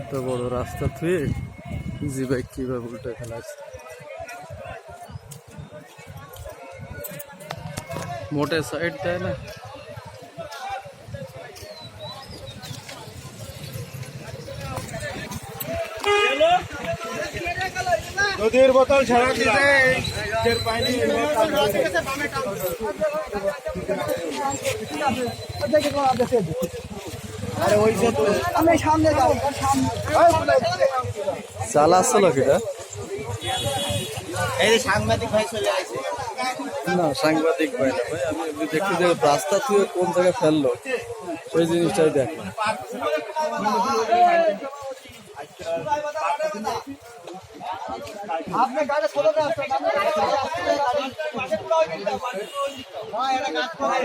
তো বড় রাস্তা থুয়ে ইজি বাইক কিভাবে উল্টে ফেলাচ্ছে। মোটে সাইড দেয় না। নদীর বোতল ছাড়া দিতে পানি চালা আসছিল কিটা এই সাংবাদিক ভাই চলে আসে না, সাংবাদিক ভাই না ভাই, আমি দেখছি যে রাস্তা থুয়ে কোন জায়গায় ফেললো সেই জিনিসটাই দেখলাম। आपने गाड़ी खोलो ना हाँ यार गाड़ी खोलो